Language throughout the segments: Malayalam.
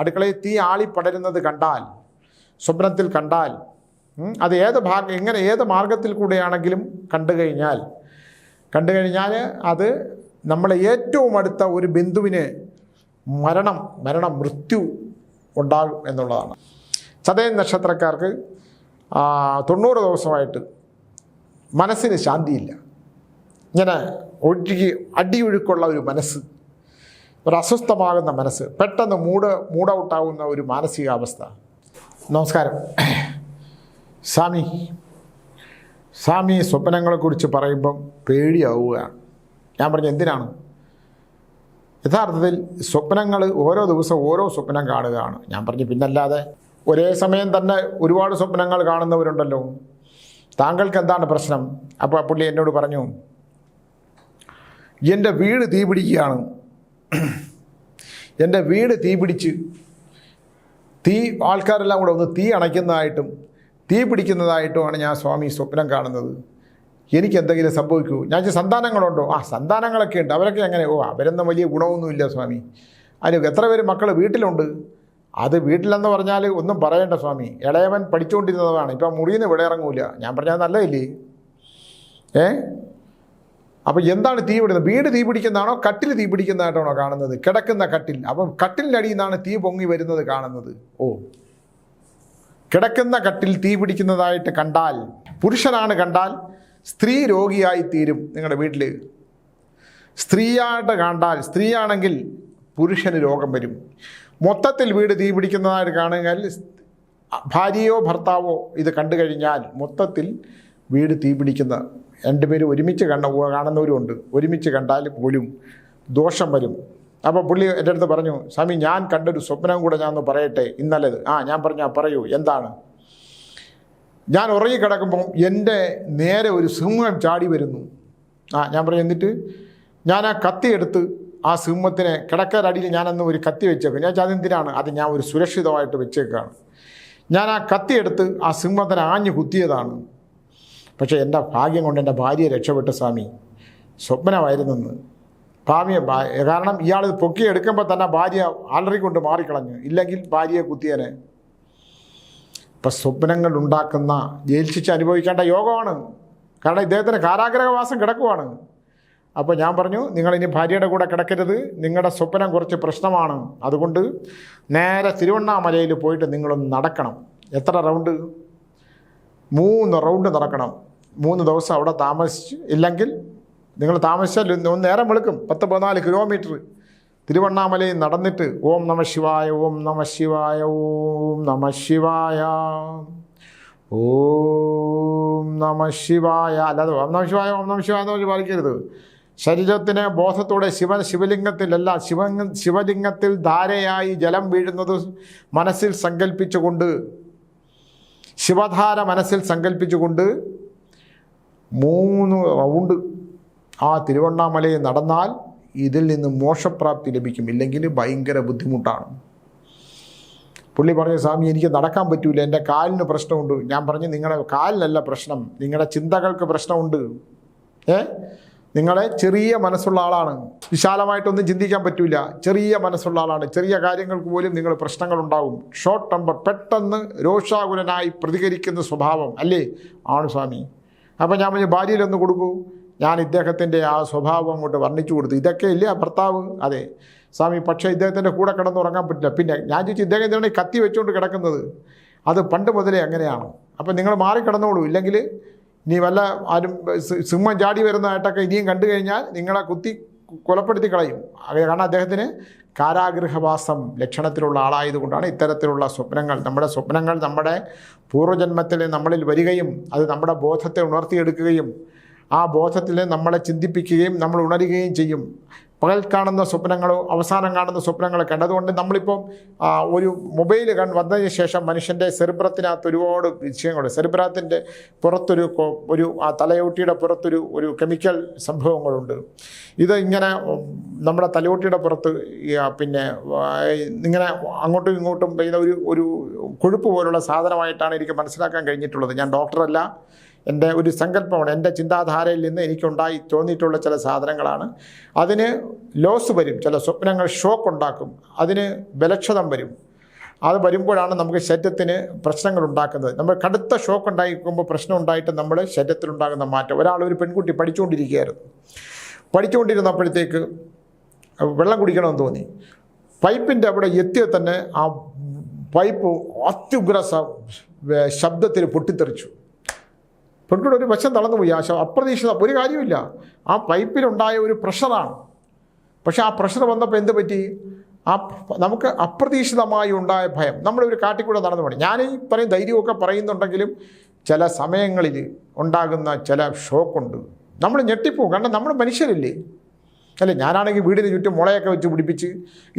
അടുക്കളയിൽ തീ ആളിപ്പടരുന്നത് കണ്ടാൽ, സ്വപ്നത്തിൽ കണ്ടാൽ, അത് ഏത് മാർഗത്തിൽ കൂടെയാണെങ്കിലും കണ്ടു കഴിഞ്ഞാൽ അത് നമ്മളെ ഏറ്റവും അടുത്ത ഒരു ബന്ധുവിന് മൃത്യു ഉണ്ടാകും എന്നുള്ളതാണ്. ചതയം നക്ഷത്രക്കാർക്ക് 90 ദിവസമായിട്ട് മനസ്സിന് ശാന്തിയില്ല. ഇങ്ങനെ അടിയൊഴുക്കുള്ള ഒരു മനസ്സ്, ഒരു അസ്വസ്ഥമാകുന്ന മനസ്സ്, പെട്ടെന്ന് മൂഡ് ഔട്ടാവുന്ന ഒരു മാനസികാവസ്ഥ. നമസ്കാരം. സ്വാമി സ്വപ്നങ്ങളെക്കുറിച്ച് പറയുമ്പം പേടിയാവുകയാണ്. ഞാൻ പറഞ്ഞ എന്തിനാണ്? യഥാർത്ഥത്തിൽ സ്വപ്നങ്ങൾ ഓരോ ദിവസം ഓരോ സ്വപ്നം കാണുകയാണ്. ഞാൻ പറഞ്ഞു പിന്നല്ലാതെ ഒരേ സമയം തന്നെ ഒരുപാട് സ്വപ്നങ്ങൾ കാണുന്നവരുണ്ടല്ലോ. താങ്കൾക്ക് എന്താണ് പ്രശ്നം? അപ്പോൾ പുള്ളി എന്നോട് പറഞ്ഞു, എൻ്റെ വീട് തീ പിടിക്കുകയാണ്. എൻ്റെ വീട് തീ പിടിച്ച് ആൾക്കാരെല്ലാം കൂടെ ഒന്ന് തീ അണയ്ക്കുന്നതായിട്ടും തീ പിടിക്കുന്നതായിട്ടുമാണ് ഞാൻ സ്വാമി സ്വപ്നം കാണുന്നത്. എനിക്ക് എന്തെങ്കിലും സംഭവിക്കൂ? ഞാൻ സന്താനങ്ങളുണ്ടോ? സന്താനങ്ങളൊക്കെ ഉണ്ട്. അവരൊക്കെ എങ്ങനെ? അവരൊന്നും വലിയ ഗുണമൊന്നുമില്ല സ്വാമി. അതിന് എത്ര പേര് മക്കൾ വീട്ടിലുണ്ട്? അത് വീട്ടിലെന്ന് പറഞ്ഞാൽ ഒന്നും പറയേണ്ട സ്വാമി. ഇളയവൻ പഠിച്ചുകൊണ്ടിരുന്നതാണ്, ഇപ്പം മുറിയിൽ നിന്ന് ഇവിടെ ഇറങ്ങൂല. ഞാൻ പറഞ്ഞാൽ നല്ലതില്ലേ? അപ്പം എന്താണ് തീ പിടിക്കുന്നത്? വീട് തീ പിടിക്കുന്നതാണോ കട്ടിൽ തീ പിടിക്കുന്നതായിട്ടാണോ കാണുന്നത്? കിടക്കുന്ന കട്ടിൽ. അപ്പം കട്ടിലിനടിയിൽ നിന്നാണ് തീ പൊങ്ങി വരുന്നത് കാണുന്നത്. കിടക്കുന്ന കട്ടിൽ തീ പിടിക്കുന്നതായിട്ട് കണ്ടാൽ, പുരുഷനാണ് കണ്ടാൽ സ്ത്രീ രോഗിയായിത്തീരും. നിങ്ങളുടെ വീട്ടിൽ സ്ത്രീയായിട്ട് കണ്ടാൽ, സ്ത്രീയാണെങ്കിൽ പുരുഷന് രോഗം വരും. മൊത്തത്തിൽ വീട് തീ പിടിക്കുന്നതായിട്ട് കാണുകയാൽ, ഭാര്യയോ ഭർത്താവോ ഇത് കണ്ടു കഴിഞ്ഞാൽ മൊത്തത്തിൽ വീട് തീ പിടിക്കുന്ന രണ്ടുപേരും ഒരുമിച്ച് കാണുന്നവരുമുണ്ട്. ഒരുമിച്ച് കണ്ടാൽ പോലും ദോഷം വരും. അപ്പോൾ പുള്ളി എൻ്റെ അടുത്ത് പറഞ്ഞു, സ്വാമി ഞാൻ കണ്ടൊരു സ്വപ്നം കൂടെ ഞാൻ ഒന്ന് പറയട്ടെ ഇന്നലേത്. ഞാൻ പറഞ്ഞാൽ പറയൂ, എന്താണ്? ഞാൻ ഉറങ്ങിക്കിടക്കുമ്പോൾ എൻ്റെ നേരെ ഒരു സിംഹം ചാടി വരുന്നു. ഞാൻ പറഞ്ഞു, എന്നിട്ട് ഞാൻ ആ കത്തിയെടുത്ത് ആ സിംഹത്തിനെ കിടക്കരടിയിൽ ഞാനന്ന് ഒരു കത്തി വെച്ചേക്കും. ഞാൻ അതെന്തിനാണ്? അത് ഞാൻ ഒരു സുരക്ഷിതമായിട്ട് വെച്ചേക്കാണ്. ഞാൻ ആ കത്തിയെടുത്ത് ആ സിംഹത്തിനെ ആഞ്ഞു കുത്തിയതാണ്. പക്ഷേ എൻ്റെ ഭാഗ്യം കൊണ്ട് എൻ്റെ ഭാര്യയെ രക്ഷപ്പെട്ടു സ്വാമി. സ്വപ്നമായിരുന്നെന്ന്. കാരണം ഇയാൾ പൊക്കിയെടുക്കുമ്പോൾ തന്നെ ഭാര്യ അലറിക്കൊണ്ട് മാറിക്കളഞ്ഞു. ഇല്ലെങ്കിൽ ഭാര്യയെ കുത്തിയനെ. ഇപ്പം സ്വപ്നങ്ങൾ ഉണ്ടാക്കുന്ന ജയിൽ ശിക്ഷ അനുഭവിക്കേണ്ട യോഗമാണ്. കാരണം ഇദ്ദേഹത്തിന് കാരാഗ്രഹവാസം കിടക്കുവാണ്. അപ്പോൾ ഞാൻ പറഞ്ഞു, നിങ്ങളിനി ഭാര്യയുടെ കൂടെ കിടക്കരുത്, നിങ്ങളുടെ സ്വപ്നം കുറച്ച് പ്രശ്നമാണ്. അതുകൊണ്ട് നേരെ തിരുവണ്ണാമലയിൽ പോയിട്ട് നിങ്ങളൊന്ന് നടക്കണം. എത്ര റൗണ്ട്? 3 റൗണ്ട് നടക്കണം. 3 ദിവസം അവിടെ താമസിച്ച്, ഇല്ലെങ്കിൽ നിങ്ങൾ താമസിച്ചാൽ ഒന്ന് നേരം വെളുക്കും. 10-14 കിലോമീറ്റർ തിരുവണ്ണാമലയിൽ നടന്നിട്ട് ഓം നമ ശിവായ, ഓം നമ ശിവായ, ഓം നമ ശിവായ, ഓം നമ ശിവായ, അല്ലാതെ ഓം നമ ശിവായ ഓം നമ ശിവായ എന്ന് പാലിക്കരുത്. ശരീരത്തിന് ബോധത്തോടെ ശിവലിംഗത്തിലല്ല, ശിവലിംഗത്തിൽ ധാരയായി ജലം വീഴുന്നത് മനസ്സിൽ സങ്കല്പിച്ചുകൊണ്ട്, ശിവധാര മനസ്സിൽ സങ്കല്പിച്ചുകൊണ്ട് 3 റൗണ്ട് ആ തിരുവണ്ണാമലയിൽ നടന്നാൽ ഇതിൽ നിന്ന് മോക്ഷപ്രാപ്തി ലഭിക്കും. ഇല്ലെങ്കിൽ ഭയങ്കര ബുദ്ധിമുട്ടാണ്. പുള്ളി പറഞ്ഞു, സ്വാമി എനിക്ക് നടക്കാൻ പറ്റൂല, എൻ്റെ കാലിന് പ്രശ്നമുണ്ട്. ഞാൻ പറഞ്ഞു, നിങ്ങളുടെ കാലിനല്ല പ്രശ്നം, നിങ്ങളുടെ ചിന്തകൾക്ക് പ്രശ്നമുണ്ട്. നിങ്ങളെ ചെറിയ മനസ്സുള്ള ആളാണ്. വിശാലമായിട്ടൊന്നും ചിന്തിക്കാൻ പറ്റൂല. ചെറിയ മനസ്സുള്ള ആളാണ്. ചെറിയ കാര്യങ്ങൾക്ക് പോലും നിങ്ങൾ പ്രശ്നങ്ങളുണ്ടാവും. ഷോർട്ട് ടെമ്പർ, പെട്ടെന്ന് രോഷാകുലനായി പ്രതികരിക്കുന്ന സ്വഭാവം അല്ലേ? ആണ് സ്വാമി. അപ്പോൾ ഞാൻ പറഞ്ഞു, ഭാര്യയിലൊന്ന് കൊടുക്കൂ. ഞാൻ ഇദ്ദേഹത്തിൻ്റെ ആ സ്വഭാവം അങ്ങോട്ട് വർണ്ണിച്ചു കൊടുത്തു. ഇതൊക്കെ ഇല്ലേ ആ ഭർത്താവ്? അതെ സ്വാമി. പക്ഷേ ഇദ്ദേഹത്തിൻ്റെ കൂടെ കിടന്ന് ഉറങ്ങാൻ പറ്റില്ല. പിന്നെ ഞാൻ ചോദിച്ചു, ഇദ്ദേഹം എന്തിനാണ് ഈ കത്തി വെച്ചുകൊണ്ട് കിടക്കുന്നത്? അത് പണ്ട് മുതലേ അങ്ങനെയാണ്. അപ്പം നിങ്ങൾ മാറിക്കിടന്നോളൂ. ഇല്ലെങ്കിൽ ഇനി വല്ല ആരും സിംഹം ചാടി വരുന്നതായിട്ടൊക്കെ ഇനിയും കണ്ടു കഴിഞ്ഞാൽ നിങ്ങളെ കുത്തി കൊലപ്പെടുത്തി കളയും. കാരണം അദ്ദേഹത്തിന് കാരാഗൃഹവാസം ലക്ഷണത്തിലുള്ള ആളായതുകൊണ്ടാണ് ഇത്തരത്തിലുള്ള സ്വപ്നങ്ങൾ. നമ്മുടെ സ്വപ്നങ്ങൾ നമ്മുടെ പൂർവ്വജന്മത്തിൽ നമ്മളിൽ വരികയും അത് നമ്മുടെ ബോധത്തെ ഉണർത്തിയെടുക്കുകയും ആ ബോധത്തിൽ നമ്മളെ ചിന്തിപ്പിക്കുകയും നമ്മൾ ഉണരുകയും ചെയ്യും. പകൽ കാണുന്ന സ്വപ്നങ്ങളോ അവസാനം കാണുന്ന സ്വപ്നങ്ങളോ കണ്ടതുകൊണ്ട് നമ്മളിപ്പം ഒരു മൊബൈൽ വന്നതിന് ശേഷം മനുഷ്യൻ്റെ സെറിബ്രത്തിനകത്ത് ഒരുപാട് വിഷയങ്ങളുണ്ട്. സെറിബ്രത്തിൻ്റെ പുറത്തൊരു ആ തലയോട്ടിയുടെ പുറത്തൊരു കെമിക്കൽ സംഭവങ്ങളുണ്ട്. ഇത് ഇങ്ങനെ നമ്മുടെ തലയോട്ടിയുടെ പുറത്ത് പിന്നെ ഇങ്ങനെ അങ്ങോട്ടും ഇങ്ങോട്ടും ഒരു കൊഴുപ്പ് പോലുള്ള സാധനമായിട്ടാണ് എനിക്ക് മനസ്സിലാക്കാൻ കഴിഞ്ഞിട്ടുള്ളത്. ഞാൻ ഡോക്ടറല്ല, എൻ്റെ ഒരു സങ്കല്പമാണ്, എൻ്റെ ചിന്താധാരയിൽ നിന്ന് എനിക്കുണ്ടായി തോന്നിയിട്ടുള്ള ചില സാധനങ്ങളാണ്. അതിന് ലോസ് വരും, ചില സ്വപ്നങ്ങൾ ഷോക്ക് ഉണ്ടാക്കും, അതിന് ബലക്ഷതം വരും. അത് വരുമ്പോഴാണ് നമുക്ക് ശരീരത്തിന് പ്രശ്നങ്ങൾ ഉണ്ടാക്കുന്നത്. നമ്മൾ കടുത്ത ഷോക്ക് ഉണ്ടായിരിക്കുമ്പോൾ പ്രശ്നം ഉണ്ടായിട്ട് നമ്മൾ ശരീരത്തിലുണ്ടാകുന്ന മാറ്റം. ഒരു പെൺകുട്ടി പഠിച്ചുകൊണ്ടിരുന്നപ്പോഴത്തേക്ക് വെള്ളം കുടിക്കണമെന്ന് തോന്നി. പൈപ്പിൻ്റെ അവിടെ എത്തിയ തന്നെ ആ പൈപ്പ് അത്യുഗ്ര ശബ്ദത്തിൽ പൊട്ടിത്തെറിച്ചു. പെൺകുട്ടി ഒരു വശം തളർന്നു പോയി. അപ്രതീക്ഷിത ഒരു കാര്യമില്ല, ആ പൈപ്പിലുണ്ടായ ഒരു പ്രഷറാണ്. പക്ഷെ ആ പ്രഷർ വന്നപ്പോൾ എന്ത് പറ്റി? നമുക്ക് അപ്രതീക്ഷിതമായി ഉണ്ടായ ഭയം. നമ്മളൊരു കാട്ടിക്കൂടെ നടന്നു പോകണം. ഞാൻ ഈ ധൈര്യമൊക്കെ പറയുന്നുണ്ടെങ്കിലും ചില സമയങ്ങളിൽ ഉണ്ടാകുന്ന ചില ഷോക്കുണ്ട്. നമ്മൾ ഞെട്ടിപ്പോവും, കാരണം നമ്മൾ മനുഷ്യരല്ലേ. അല്ലേ, ഞാനാണെങ്കിൽ വീടിന് ചുറ്റും മുളയൊക്കെ വെച്ച് പിടിപ്പിച്ച്,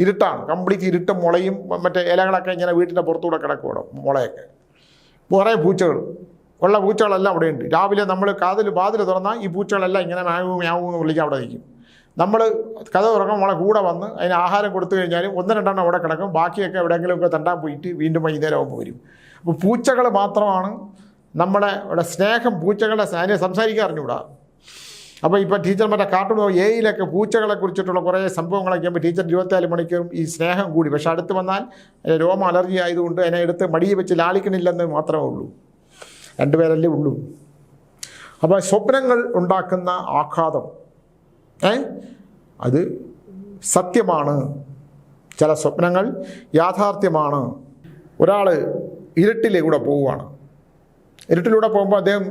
ഇരുട്ടാണ്, കംപ്ലീറ്റ് ഇരുട്ടും മുളയും മറ്റേ ഇലകളൊക്കെ ഇങ്ങനെ വീട്ടിൻ്റെ പുറത്തൂടെ കിടക്കുമോ മുളയൊക്കെ. കുറേ പൂച്ചകൾ, ഉള്ള പൂച്ചകളെല്ലാം അവിടെയുണ്ട്. രാവിലെ നമ്മൾ വാതിൽ തുറന്നാൽ ഈ പൂച്ചകളെല്ലാം ഇങ്ങനെ മ്യാവൂ എന്ന് വിളിക്കാൻ അവിടെ നിൽക്കും. നമ്മൾ കഥ തുറക്കാൻ നമ്മളെ കൂടെ വന്ന് അതിന് ആഹാരം കൊടുത്തു കഴിഞ്ഞാലും 1-2 അവിടെ കിടക്കും, ബാക്കിയൊക്കെ എവിടെയെങ്കിലുമൊക്കെ തണ്ടാൻ പോയിട്ട് വീണ്ടും വൈകുന്നേരം ആകുമ്പോൾ വരും. അപ്പോൾ പൂച്ചകൾ മാത്രമാണ് നമ്മുടെ ഇവിടെ സ്നേഹം. പൂച്ചകളെ അതിനെ സംസാരിക്കാൻ അറിഞ്ഞുകൂടാ. അപ്പോൾ ഇപ്പോൾ ടീച്ചർ മറ്റേ കാർട്ടൂൺ എയിലൊക്കെ പൂച്ചകളെ കുറിച്ചിട്ടുള്ള കുറേ സംഭവങ്ങളൊക്കെ ആകുമ്പോൾ ടീച്ചർ 24 മണിക്കൂറും ഈ സ്നേഹം കൂടി. പക്ഷെ അടുത്ത് വന്നാൽ രോമ അലർജി ആയതുകൊണ്ട് അതിനെ എടുത്ത് മടിയിൽ വെച്ച് ലാളിക്കണില്ലെന്ന് മാത്രമേ ഉള്ളൂ. 2 പേരല്ലേ ഉള്ളൂ. അപ്പോൾ സ്വപ്നങ്ങൾ ഉണ്ടാക്കുന്ന ആഘാതം അത് സത്യമാണ്. ചില സ്വപ്നങ്ങൾ യാഥാർത്ഥ്യമാണ്. ഒരാൾ ഇരുട്ടിലൂടെ പോവുകയാണ്. ഇരുട്ടിലൂടെ പോകുമ്പോൾ അദ്ദേഹം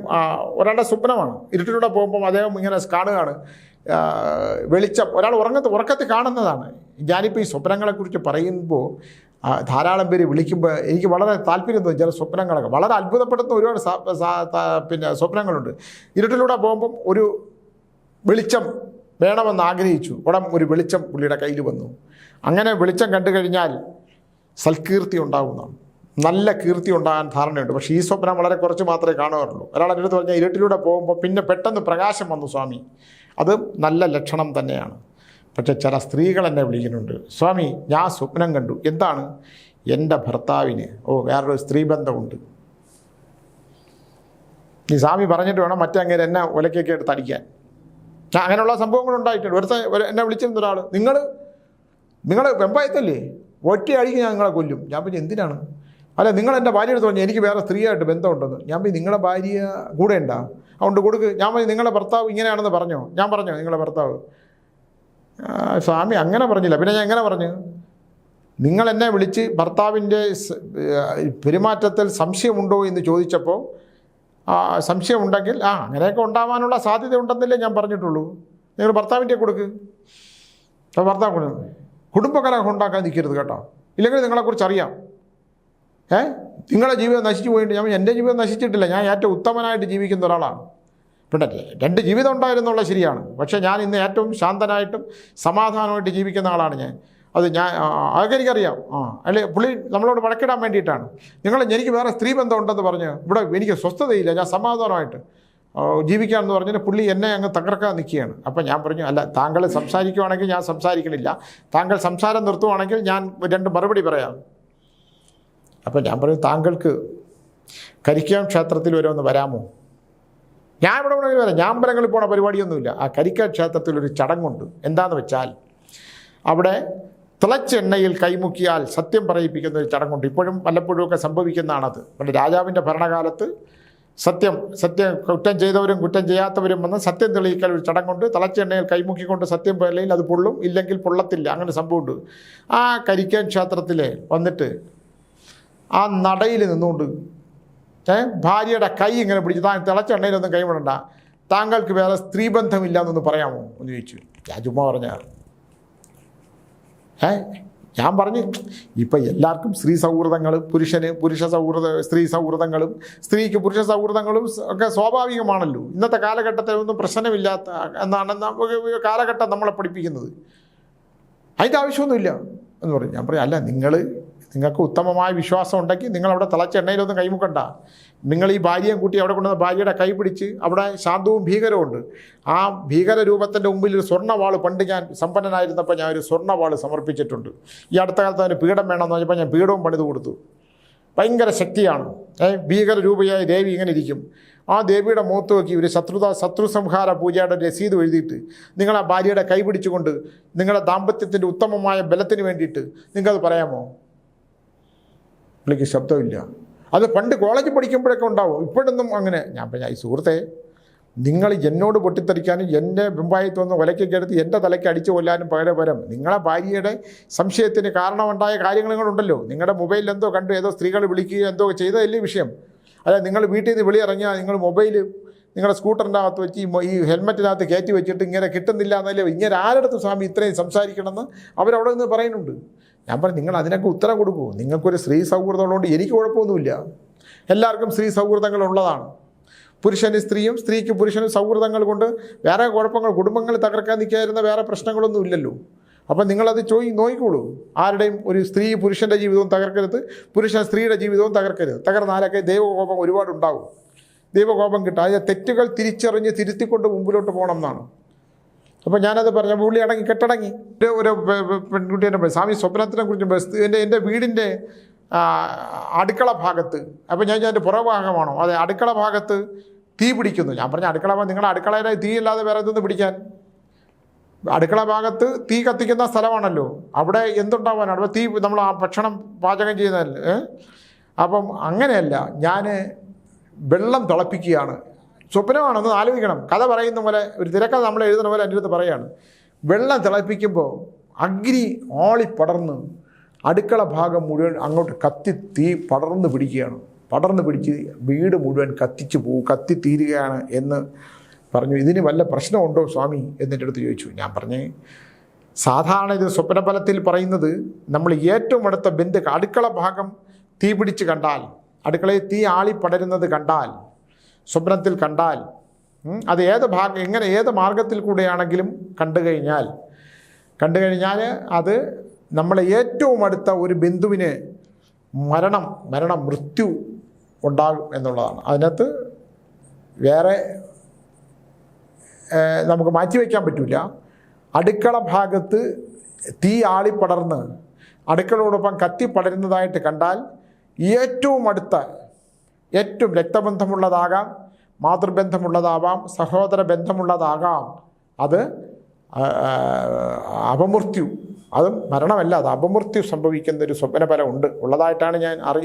ഒരാളുടെ സ്വപ്നമാണ്. ഇരുട്ടിലൂടെ പോകുമ്പോൾ അദ്ദേഹം ഇങ്ങനെ കാണുകയാണ് വെളിച്ചം. ഒരാൾ ഉറക്കത്തിൽ കാണുന്നതാണ്. ഞാനിപ്പോൾ ഈ സ്വപ്നങ്ങളെക്കുറിച്ച് പറയുമ്പോൾ ധാരാളം പേര് വിളിക്കുമ്പോൾ എനിക്ക് വളരെ താല്പര്യം തോന്നി. ചില സ്വപ്നങ്ങളൊക്കെ വളരെ അത്ഭുതപ്പെടുന്ന ഒരുപാട് സ്വപ്നങ്ങളുണ്ട്. ഇരുട്ടിലൂടെ പോകുമ്പം ഒരു വെളിച്ചം വേണമെന്ന് ആഗ്രഹിച്ചു. ഒരു വെളിച്ചം പുള്ളിയുടെ കയ്യിൽ വന്നു. അങ്ങനെ വെളിച്ചം കണ്ടു കഴിഞ്ഞാൽ സൽകീർത്തി ഉണ്ടാകുന്നതാണ്, നല്ല കീർത്തി ഉണ്ടാകാൻ ധാരണയുണ്ട്. പക്ഷേ ഈ സ്വപ്നം വളരെ കുറച്ച് മാത്രമേ കാണുകയുള്ളൂ. ഒരാൾ എൻ്റെ അടുത്ത് പറഞ്ഞാൽ ഇരുട്ടിലൂടെ പോകുമ്പോൾ പിന്നെ പെട്ടെന്ന് പ്രകാശം വന്നു സ്വാമി, അത് നല്ല ലക്ഷണം തന്നെയാണ്. പക്ഷേ ചില സ്ത്രീകൾ എന്നെ വിളിക്കുന്നുണ്ട്, സ്വാമി ഞാൻ സ്വപ്നം കണ്ടു. എന്താണ്? എൻ്റെ ഭർത്താവിന് വേറൊരു സ്ത്രീബന്ധമുണ്ട്. ഈ സ്വാമി പറഞ്ഞിട്ട് വേണം മറ്റങ്ങനെ എന്നെ ഒലക്കൊക്കെ എടുത്ത് അടിക്കാൻ. അങ്ങനെയുള്ള സംഭവങ്ങളുണ്ടായിട്ടുണ്ട്. എന്നെ വിളിച്ചിരുന്ന ഒരാൾ, നിങ്ങൾ വെമ്പായത്തല്ലേ, ഒറ്റയടിക്ക് ഞാൻ നിങ്ങളെ കൊല്ലും. ഞാൻ പിന്നെ എന്തിനാണ്? അല്ല, നിങ്ങൾ എൻ്റെ ഭാര്യ എടുത്ത് പറഞ്ഞു എനിക്ക് വേറെ സ്ത്രീയായിട്ട് ബന്ധമുണ്ടെന്ന്. ഞാൻ പോയി നിങ്ങളുടെ ഭാര്യ കൂടെ ഉണ്ടാ, അതുകൊണ്ട് കൊടുക്ക്. ഞാൻ പോയി നിങ്ങളുടെ ഭർത്താവ് ഇങ്ങനെയാണെന്ന് പറഞ്ഞോ? ഞാൻ പറഞ്ഞോ നിങ്ങളുടെ ഭർത്താവ്? സ്വാമി അങ്ങനെ പറഞ്ഞില്ല. പിന്നെ ഞാൻ എങ്ങനെ പറഞ്ഞു? നിങ്ങൾ എന്നെ വിളിച്ച് ഭർത്താവിൻ്റെ പെരുമാറ്റത്തിൽ സംശയമുണ്ടോ എന്ന് ചോദിച്ചപ്പോൾ സംശയമുണ്ടെങ്കിൽ അങ്ങനെയൊക്കെ ഉണ്ടാവാനുള്ള സാധ്യത ഉണ്ടെന്നല്ലേ ഞാൻ പറഞ്ഞിട്ടുള്ളൂ. നിങ്ങൾ ഭർത്താവിൻ്റെ കൊടുക്ക്. ഭർത്താവ് കൊടുക്കും. കുടുംബകലഹം ഉണ്ടാക്കാൻ നിൽക്കരുത് കേട്ടോ, ഇല്ലെങ്കിൽ നിങ്ങളെക്കുറിച്ച് അറിയാം. നിങ്ങളുടെ ജീവിതം നശിച്ചു പോയിട്ട് ഞാൻ എൻ്റെ ജീവിതം നശിച്ചിട്ടില്ല. ഞാൻ ഏറ്റവും ഉത്തമനായിട്ട് ജീവിക്കുന്ന ഒരാളാണ്. പിന്നെ 2 ജീവിതം ഉണ്ടായിരുന്നുള്ള ശരിയാണ്, പക്ഷേ ഞാൻ ഇന്ന് ഏറ്റവും ശാന്തനായിട്ടും സമാധാനമായിട്ട് ജീവിക്കുന്ന ആളാണ് ഞാൻ. അതൊക്കെ എനിക്കറിയാം. അല്ലെ, പുള്ളി നമ്മളോട് വഴക്കിടാൻ വേണ്ടിയിട്ടാണ്. എനിക്ക് വേറെ സ്ത്രീ ബന്ധം ഉണ്ടെന്ന് പറഞ്ഞ് ഇവിടെ എനിക്ക് സ്വസ്ഥതയില്ല, ഞാൻ സമാധാനമായിട്ട് ജീവിക്കാമെന്ന് പറഞ്ഞാൽ പുള്ളി എന്നെ അങ്ങ് തകർക്കാൻ നിൽക്കുകയാണ്. അപ്പം ഞാൻ പറഞ്ഞു, അല്ല, താങ്കൾ സംസാരിക്കുവാണെങ്കിൽ ഞാൻ സംസാരിക്കണില്ല, താങ്കൾ സംസാരം നിർത്തുവാണെങ്കിൽ ഞാൻ 2 മറുപടി പറയാം. അപ്പം ഞാൻ പറഞ്ഞു, താങ്കൾക്ക് കരിക്കാം ക്ഷേത്രത്തിൽ വരെ വരാമോ? ഞാൻ ഇവിടെ വേണമെങ്കിൽ വരാം, ഞാൻ അമ്പലങ്ങളിൽ പോണ പരിപാടിയൊന്നുമില്ല. ആ കരിക്കാം ക്ഷേത്രത്തിലൊരു ചടങ്ങുണ്ട്. എന്താണെന്ന് വെച്ചാൽ അവിടെ തിളച്ചെണ്ണയിൽ കൈമുക്കിയാൽ സത്യം പറയിപ്പിക്കുന്ന ഒരു ചടങ്ങുണ്ട്. ഇപ്പോഴും വല്ലപ്പോഴുമൊക്കെ സംഭവിക്കുന്നതാണത്. പണ്ട് രാജാവിൻ്റെ ഭരണകാലത്ത് സത്യം കുറ്റം ചെയ്തവരും കുറ്റം ചെയ്യാത്തവരും വന്ന് സത്യം തെളിയിക്കാൻ ഒരു ചടങ്ങുണ്ട്. തിളച്ചെണ്ണയിൽ കൈമുക്കിക്കൊണ്ട് സത്യം പറയില്ലെങ്കിൽ അത് പൊള്ളും, ഇല്ലെങ്കിൽ പൊള്ളത്തില്ല. അങ്ങനെ സംഭവമുണ്ട്. ആ കരിക്കാൻ ക്ഷേത്രത്തിൽ വന്നിട്ട് ആ നടയിൽ നിന്നുകൊണ്ട് ഭാര്യയുടെ കൈ ഇങ്ങനെ പിടിച്ച്, തിളച്ചെണ്ണയിലൊന്നും കൈവിടണ്ട, താങ്കൾക്ക് വേറെ സ്ത്രീബന്ധമില്ല എന്നൊന്ന് പറയാമോ എന്ന് ചോദിച്ചു. ഞാൻ ചുമ്മാ പറഞ്ഞ ഞാൻ പറഞ്ഞു, ഇപ്പം എല്ലാവർക്കും സ്ത്രീ സൗഹൃദങ്ങളും പുരുഷന് പുരുഷ സ്ത്രീ സൗഹൃദങ്ങളും സ്ത്രീക്ക് പുരുഷ സൗഹൃദങ്ങളും ഒക്കെ സ്വാഭാവികമാണല്ലോ. ഇന്നത്തെ കാലഘട്ടത്തിലൊന്നും പ്രശ്നമില്ലാത്ത എന്നാണ് കാലഘട്ടം നമ്മളെ പഠിപ്പിക്കുന്നത്. അതിൻ്റെ ആവശ്യമൊന്നുമില്ല എന്ന് പറഞ്ഞു. ഞാൻ പറഞ്ഞു, അല്ല, നിങ്ങൾക്ക് ഉത്തമമായ വിശ്വാസം ഉണ്ടെങ്കിൽ നിങ്ങളവിടെ തിളച്ചെണ്ണയിലൊന്നും കൈമുക്കണ്ട. നിങ്ങൾ ഈ ഭാര്യയെ കൂട്ടി അവിടെ കൊണ്ടുവന്ന ഭാര്യയുടെ കൈ പിടിച്ച്, അവിടെ ശാന്തവും ഭീകരവുമുണ്ട്. ആ ഭീകര രൂപത്തിൻ്റെ മുമ്പിൽ ഒരു സ്വർണ്ണവാൾ, പണ്ട് ഞാൻ സമ്പന്നനായിരുന്നപ്പോൾ ഞാൻ ഒരു സ്വർണ്ണവാൾ സമർപ്പിച്ചിട്ടുണ്ട്. ഈ അടുത്ത കാലത്ത് അതിന് പീഠം വേണമെന്ന് പറഞ്ഞപ്പോൾ ഞാൻ പീഠവും പണിത് കൊടുത്തു. ഭയങ്കര ശക്തിയാണ്. ഭീകര രൂപയായ ദേവി ഇങ്ങനെ ഇരിക്കും. ആ ദേവിയുടെ മുഖത്ത് നോക്കി ഒരു ശത്രു സംഹാര പൂജയുടെ രസീത് എഴുതിയിട്ട് നിങ്ങളെ ഭാര്യയുടെ കൈ പിടിച്ചുകൊണ്ട് നിങ്ങളുടെ ദാമ്പത്യത്തിൻ്റെ ഉത്തമമായ ബലത്തിന് വേണ്ടിയിട്ട് നിങ്ങൾക്കത് പറയാമോ? പുള്ളിക്ക് ശബ്ദമില്ല. അത് പണ്ട് കോളേജിൽ പഠിക്കുമ്പോഴൊക്കെ ഉണ്ടാവും, ഇപ്പോഴൊന്നും അങ്ങനെ. ഞാൻ പറഞ്ഞ ഈ സുഹൃത്തെ, നിങ്ങൾ എന്നോട് പൊട്ടിത്തെറിക്കാനും എൻ്റെ ബിംബായത്ത് വന്ന് ഒലയ്ക്കൊക്കെ എടുത്ത് എൻ്റെ തലയ്ക്ക് അടിച്ചു കൊല്ലാനും പകരം നിങ്ങളെ ഭാര്യയുടെ സംശയത്തിന് കാരണമുണ്ടായ കാര്യങ്ങളുണ്ടല്ലോ. നിങ്ങളുടെ മൊബൈലിൽ എന്തോ കണ്ടു, ഏതോ സ്ത്രീകൾ വിളിക്കുകയോ എന്തോ ചെയ്തതല്ലേ വിഷയം. അല്ല, നിങ്ങൾ വീട്ടിൽ നിന്ന് വെളിയിറങ്ങിയാൽ നിങ്ങൾ മൊബൈൽ നിങ്ങളുടെ സ്കൂട്ടറിൻ്റെ അകത്ത് വെച്ച് ഈ ഹെൽമെറ്റിനകത്ത് കയറ്റി വെച്ചിട്ട് ഇങ്ങനെ കിട്ടുന്നില്ല എന്നല്ലേ, ഇങ്ങനെ ആരുടെ സ്വാമി ഇത്രയും സംസാരിക്കണമെന്ന് അവരവിടെ നിന്ന് പറയുന്നുണ്ട്. ഞാൻ പറഞ്ഞു, നിങ്ങൾ അതിനൊക്കെ ഉത്തരം കൊടുക്കൂ. നിങ്ങൾക്കൊരു സ്ത്രീ സൗഹൃദമുള്ളതുകൊണ്ട് എനിക്ക് കുഴപ്പമൊന്നുമില്ല. എല്ലാവർക്കും സ്ത്രീ സൗഹൃദങ്ങളുള്ളതാണ്. പുരുഷന് സ്ത്രീയും സ്ത്രീക്ക് പുരുഷനും സൗഹൃദങ്ങൾ കൊണ്ട് വേറെ കുഴപ്പങ്ങൾ, കുടുംബങ്ങൾ തകർക്കാൻ നിൽക്കാതിരുന്ന വേറെ പ്രശ്നങ്ങളൊന്നും ഇല്ലല്ലോ. അപ്പം നിങ്ങളത് നോക്കിക്കോളൂ. ആരുടെയും ഒരു സ്ത്രീ പുരുഷൻ്റെ ജീവിതവും തകർക്കരുത്, പുരുഷൻ സ്ത്രീയുടെ ജീവിതവും തകർക്കരുത്. തകർന്നാലൊക്കെ ദൈവകോപം ഒരുപാടുണ്ടാവും. ദൈവകോപം കിട്ടും. അതിൻ്റെ തെറ്റുകൾ തിരിച്ചറിഞ്ഞ് തിരുത്തിക്കൊണ്ട് മുമ്പിലോട്ട് പോകണം എന്നാണ്. അപ്പോൾ ഞാനത് പറഞ്ഞ പുള്ളി കെട്ടടങ്ങി. ഒരു പെൺകുട്ടിയുടെ സ്വാമി സ്വപ്നത്തിനെ കുറിച്ച് എൻ്റെ വീടിൻ്റെ അടുക്കള ഭാഗത്ത്, അപ്പോൾ ഞാൻ എൻ്റെ പുറഭാഗമാണോ, അതെ, അടുക്കള ഭാഗത്ത് തീ പിടിക്കുന്നു. ഞാൻ പറഞ്ഞ അടുക്കള നിങ്ങളുടെ അടുക്കളയിലെ തീ അല്ലാതെ വേറെ ഇതൊന്ന് പിടിക്കാൻ, അടുക്കള ഭാഗത്ത് തീ കത്തിക്കുന്ന സ്ഥലമാണല്ലോ, അവിടെ എന്തുണ്ടാവാനാണ്? അവിടെ തീ നമ്മൾ ആ ഭക്ഷണം പാചകം ചെയ്യുന്നതല്ലേ. അപ്പം അങ്ങനെയല്ല, ഞാൻ വെള്ളം തിളപ്പിക്കുകയാണ്. സ്വപ്നമാണെന്ന് ആലോചിക്കണം. കഥ പറയുന്ന പോലെ, ഒരു തിരക്കഥ നമ്മൾ എഴുതുന്ന പോലെ എൻ്റെ അടുത്ത് പറയാണ്. വെള്ളം തിളപ്പിക്കുമ്പോൾ അഗ്നി ആളിപ്പടർന്ന് അടുക്കള ഭാഗം മുഴുവൻ അങ്ങോട്ട് തീ പടർന്ന് പിടിക്കുകയാണ്. പടർന്ന് പിടിച്ച് വീട് മുഴുവൻ കത്തിത്തീരുകയാണ് എന്ന് പറഞ്ഞു. ഇതിന് വല്ല പ്രശ്നമുണ്ടോ സ്വാമി എന്നെൻ്റെ അടുത്ത് ചോദിച്ചു. ഞാൻ പറഞ്ഞേ, സാധാരണ ഇത് സ്വപ്നഫലത്തിൽ പറയുന്നത്, നമ്മൾ ഏറ്റവും അടുത്ത ബന്ധു അടുക്കള ഭാഗം തീ പിടിച്ച് കണ്ടാൽ, അടുക്കളയിൽ തീ ആളിപ്പടരുന്നത് കണ്ടാൽ, സ്വപ്നത്തിൽ കണ്ടാൽ, അത് ഏത് മാർഗത്തിൽ കൂടെയാണെങ്കിലും കണ്ടു കഴിഞ്ഞാൽ അത് നമ്മളെ ഏറ്റവും അടുത്ത ഒരു ബന്ധുവിന് മൃത്യു ഉണ്ടാകും എന്നുള്ളതാണ്. അതിനകത്ത് വേറെ നമുക്ക് മാറ്റിവെക്കാൻ പറ്റില്ല. അടുക്കള ഭാഗത്ത് തീ ആളിപ്പടർന്ന് അടുക്കളയോടൊപ്പം കത്തിപ്പടരുന്നതായിട്ട് കണ്ടാൽ ഏറ്റവും അടുത്ത, ഏറ്റവും രക്തബന്ധമുള്ളതാകാം, മാതൃബന്ധമുള്ളതാവാം, സഹോദര ബന്ധമുള്ളതാകാം, അത് അപമൃത്യു, അതും മരണമല്ല, അത് അപമൃത്യു സംഭവിക്കുന്ന ഒരു സ്വപ്നഫലം ഉള്ളതായിട്ടാണ്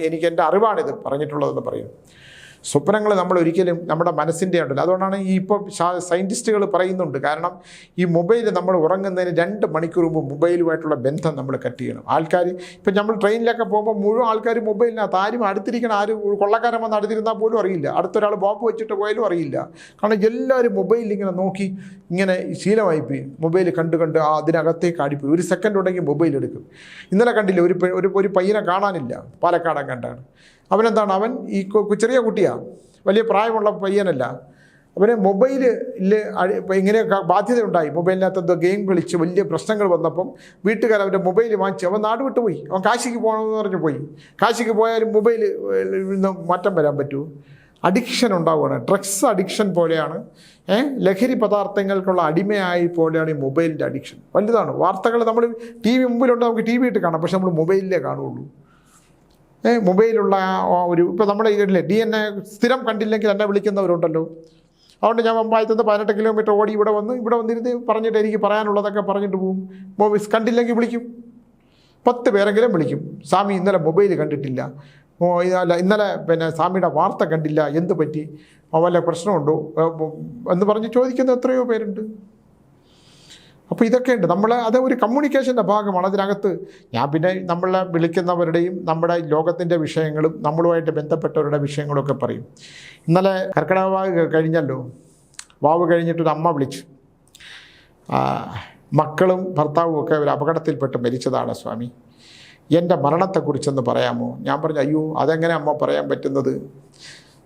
എനിക്ക് എൻ്റെ അറിവാണിത് പറഞ്ഞിട്ടുള്ളതെന്ന് പറയും. സ്വപ്നങ്ങൾ നമ്മൾ ഒരിക്കലും നമ്മുടെ മനസ്സിൻ്റെ ഉണ്ടല്ലോ. അതുകൊണ്ടാണ് ഇപ്പോൾ സയൻറ്റിസ്റ്റുകൾ പറയുന്നുണ്ട്. കാരണം ഈ മൊബൈൽ നമ്മൾ ഉറങ്ങുന്നതിന് 2 മണിക്കൂർ മുമ്പ് മൊബൈലുമായിട്ടുള്ള ബന്ധം നമ്മൾ കട്ട് ചെയ്യണം. ആൾക്കാർ ഇപ്പം നമ്മൾ ട്രെയിനിലൊക്കെ പോകുമ്പോൾ മുഴുവൻ ആൾക്കാർ മൊബൈലിനകത്ത്, ആരും അടുത്തിരിക്കണം, കൊള്ളക്കാരൻ വന്ന് അടുത്തിരുന്നാൽ പോലും അറിയില്ല, അടുത്തൊരാൾ ബോംബ് വെച്ചിട്ട് പോയാലും അറിയില്ല. കാരണം എല്ലാവരും മൊബൈലിൽ ഇങ്ങനെ നോക്കി ഇങ്ങനെ ശീലമായിപ്പോയി. മൊബൈൽ കണ്ട് അതിനകത്തേക്ക് ആടിപ്പോയി. ഒരു സെക്കൻഡ് ഉണ്ടെങ്കിൽ മൊബൈൽ എടുക്കും. ഇന്നലെ കണ്ടില്ല, ഒരു പയ്യനെ കാണാനില്ല, പാലക്കാടൻ കണ്ടാണ്. അവനെന്താണ്, അവൻ ഈ ചെറിയ കുട്ടിയാണ്, വലിയ പ്രായമുള്ള പയ്യനല്ല. അവന് മൊബൈലിൽ ഇങ്ങനെയൊക്കെ ബാധ്യതയുണ്ടായി. മൊബൈലിനകത്ത് എന്തോ ഗെയിം കളിച്ച് വലിയ പ്രശ്നങ്ങൾ വന്നപ്പം വീട്ടുകാർ അവൻ്റെ മൊബൈൽ വാങ്ങിച്ച് അവൻ നാട് വിട്ടു പോയി. അവൻ കാശിക്ക് പോകണമെന്ന് പറഞ്ഞ് പോയി. കാശിക്ക് പോയാലും മൊബൈൽ നിന്ന് മാറ്റം വരാൻ പറ്റുമോ? അഡിക്ഷൻ ഉണ്ടാവുകയാണ്. ഡ്രഗ്സ് അഡിക്ഷൻ പോലെയാണ്, ലഹരി പദാർത്ഥങ്ങൾക്കുള്ള അടിമയായി പോലെയാണ് ഈ മൊബൈലിൻ്റെ അഡിക്ഷൻ. വലുതാണ്. വാർത്തകൾ നമ്മൾ TV മുമ്പിലുണ്ട്, നമുക്ക് TV ഇട്ട് കാണാം, പക്ഷെ നമ്മൾ മൊബൈലിലേ കാണുള്ളൂ. മൊബൈലുള്ള ഇപ്പോൾ നമ്മുടെ ഇതിലെ DNA സ്ഥിരം കണ്ടില്ലെങ്കിൽ എന്നെ വിളിക്കുന്നവരുണ്ടല്ലോ. അതുകൊണ്ട് ഞാൻ പമ്പായത്തുനിന്ന് 18 കിലോമീറ്റർ ഓടി ഇവിടെ വന്നിരുന്ന് പറഞ്ഞിട്ട് എനിക്ക് പറയാനുള്ളതൊക്കെ പറഞ്ഞിട്ട് പോവും. മൊബൈൽ കണ്ടില്ലെങ്കിൽ വിളിക്കും, 10 പേരെങ്കിലും വിളിക്കും. സ്വാമി ഇന്നലെ മൊബൈൽ കണ്ടിട്ടില്ല, ഇന്നലെ സ്വാമിയുടെ വാർത്ത കണ്ടില്ല, എന്ത് പറ്റി, വല്ല പ്രശ്നമുണ്ടോ എന്ന് പറഞ്ഞ് ചോദിക്കുന്ന എത്രയോ പേരുണ്ട്. അപ്പോൾ ഇതൊക്കെയുണ്ട്. അത് ഒരു കമ്മ്യൂണിക്കേഷൻ്റെ ഭാഗമാണ്. അതിനകത്ത് ഞാൻ പിന്നെ നമ്മളെ വിളിക്കുന്നവരുടെയും നമ്മുടെ ലോകത്തിൻ്റെ വിഷയങ്ങളും നമ്മളുമായിട്ട് ബന്ധപ്പെട്ടവരുടെ വിഷയങ്ങളൊക്കെ പറയും. ഇന്നലെ കർക്കിടക വാവ് കഴിഞ്ഞല്ലോ. വാവ് കഴിഞ്ഞിട്ടൊരു അമ്മ വിളിച്ചു. മക്കളും ഭർത്താവും ഒക്കെ ഒരു അപകടത്തിൽപ്പെട്ട് മരിച്ചതാണ് സ്വാമി, എൻ്റെ മരണത്തെക്കുറിച്ചൊന്ന് പറയാമോ? ഞാൻ പറഞ്ഞു, അയ്യോ അതെങ്ങനെ അമ്മ പറയാൻ പറ്റുന്നത്?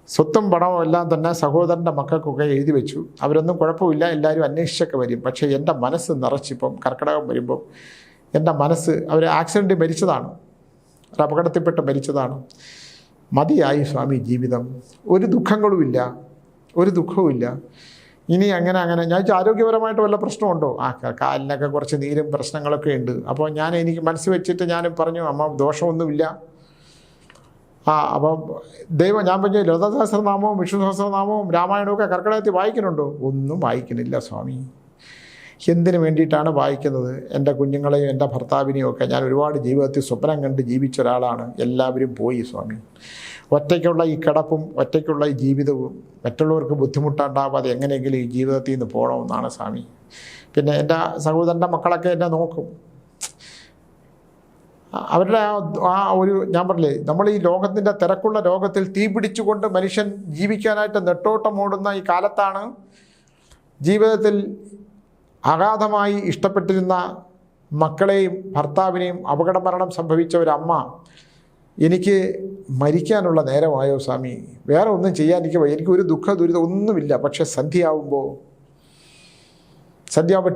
സ്വത്തും പണവും എല്ലാം തന്നെ സഹോദരൻ്റെ മക്കൾക്കൊക്കെ എഴുതി വെച്ചു. അവരൊന്നും കുഴപ്പമില്ല, എല്ലാവരും അന്വേഷിച്ചൊക്കെ വരും. പക്ഷേ എൻ്റെ മനസ്സ് നിറച്ചിപ്പം കർക്കിടകം വരുമ്പം എൻ്റെ മനസ്സ്, അവർ ആക്സിഡൻറ്റ് മരിച്ചതാണ്, ഒരു അപകടത്തിൽപ്പെട്ട് മരിച്ചതാണ്. മതിയായി സ്വാമി ജീവിതം, ഒരു ദുഃഖങ്ങളുമില്ല, ഒരു ദുഃഖവുമില്ല. ഇനി അങ്ങനെ ഞാൻ ആരോഗ്യപരമായിട്ട് വല്ല പ്രശ്നമുണ്ടോ? കാലിനൊക്കെ കുറച്ച് നീരും പ്രശ്നങ്ങളൊക്കെ ഉണ്ട്. അപ്പോൾ എനിക്ക് മനസ്സ് വെച്ചിട്ട് ഞാൻ പറഞ്ഞു, അമ്മ ദോഷമൊന്നുമില്ല, അപ്പം ദൈവം ഞാൻ പറഞ്ഞു ലളിതാ സഹസ്രനാമവും വിഷ്ണു സഹസ്രനാമവും രാമായണവും ഒക്കെ കർക്കിടകത്തിൽ വായിക്കുന്നുണ്ടോ? ഒന്നും വായിക്കുന്നില്ല സ്വാമി. എന്തിനു വേണ്ടിയിട്ടാണ് വായിക്കുന്നത്? എൻ്റെ കുഞ്ഞുങ്ങളെയും എൻ്റെ ഭർത്താവിനെയും ഒക്കെ ഞാൻ ഒരുപാട് ജീവിതത്തിൽ സ്വപ്നം കണ്ട് ജീവിച്ച ഒരാളാണ്. എല്ലാവരും പോയി സ്വാമി. ഒറ്റയ്ക്കുള്ള ഈ കിടപ്പും ഒറ്റയ്ക്കുള്ള ഈ ജീവിതവും മറ്റുള്ളവർക്ക് ബുദ്ധിമുട്ടുണ്ടാവാതെ എങ്ങനെയെങ്കിലും ഈ ജീവിതത്തിൽ നിന്ന് പോകണമെന്നാണ് സ്വാമി. പിന്നെ എൻ്റെ സഹോദരൻ്റെ മക്കളൊക്കെ എന്നെ നോക്കും. അവരുടെ ആ ഒരു ഞാൻ പറഞ്ഞില്ലേ, നമ്മൾ ഈ ലോകത്തിൻ്റെ തിരക്കുള്ള ലോകത്തിൽ തീ പിടിച്ചുകൊണ്ട് മനുഷ്യൻ ജീവിക്കാനായിട്ട് നെട്ടോട്ടമോടുന്ന ഈ കാലത്താണ് ജീവിതത്തിൽ അഗാധമായി ഇഷ്ടപ്പെട്ടിരുന്ന മക്കളെയും ഭർത്താവിനെയും അപകടമരണം സംഭവിച്ച ഒരമ്മ എനിക്ക് മരിക്കാനുള്ള നേരമായോ സ്വാമി, വേറെ ഒന്നും ചെയ്യാൻ എനിക്കൊരു ദുഃഖ ദുരിതം ഒന്നുമില്ല. പക്ഷെ സന്ധ്യയാവുമ്പോൾ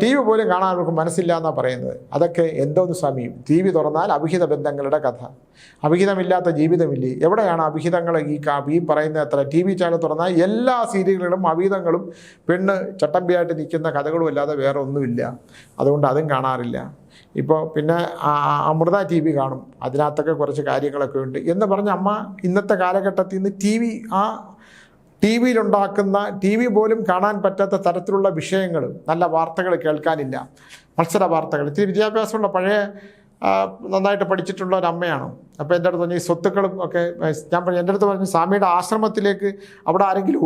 ടി വി പോലും കാണാൻ അവർക്ക് മനസ്സില്ല എന്നാണ് പറയുന്നത്. അതൊക്കെ എന്തോന്ന് സ്വാമി? ടി വി തുറന്നാൽ അവിഹിത ബന്ധങ്ങളുടെ കഥ. അവിഹിതമില്ലാത്ത ജീവിതമില്ലേ? എവിടെയാണ് അവിഹിതങ്ങൾ? ഈ പറയുന്ന എത്ര ടി വി ചാനൽ തുറന്നാൽ എല്ലാ സീരിയലുകളും അവിഹിതങ്ങളും പെണ്ണ് ചട്ടമ്പിയായിട്ട് നിൽക്കുന്ന കഥകളും അല്ലാതെ വേറെ ഒന്നുമില്ല. അതുകൊണ്ട് അതും കാണാറില്ല. ഇപ്പോൾ പിന്നെ അമൃത ടി വി കാണും, അതിനകത്തൊക്കെ കുറച്ച് കാര്യങ്ങളൊക്കെ ഉണ്ട് എന്ന് പറഞ്ഞ അമ്മ ഇന്നത്തെ കാലഘട്ടത്തിൽ നിന്ന് ടി വിയിലുണ്ടാക്കുന്ന ടി വി പോലും കാണാൻ പറ്റാത്ത തരത്തിലുള്ള വിഷയങ്ങൾ, നല്ല വാർത്തകൾ കേൾക്കാനില്ല, മത്സര വാർത്തകൾ. ഇത്തിരി വിദ്യാഭ്യാസമുള്ള പഴയ നന്നായിട്ട് പഠിച്ചിട്ടുള്ള ഒരു അമ്മയാണ്. അപ്പോൾ എൻ്റെ അടുത്ത് പറഞ്ഞു ഈ സ്വത്തുക്കളും ഒക്കെ ഞാൻ പറഞ്ഞു, എൻ്റെ അടുത്ത് പറഞ്ഞു സ്വാമിയുടെ ആശ്രമത്തിലേക്ക് അവിടെ ആരെങ്കിലും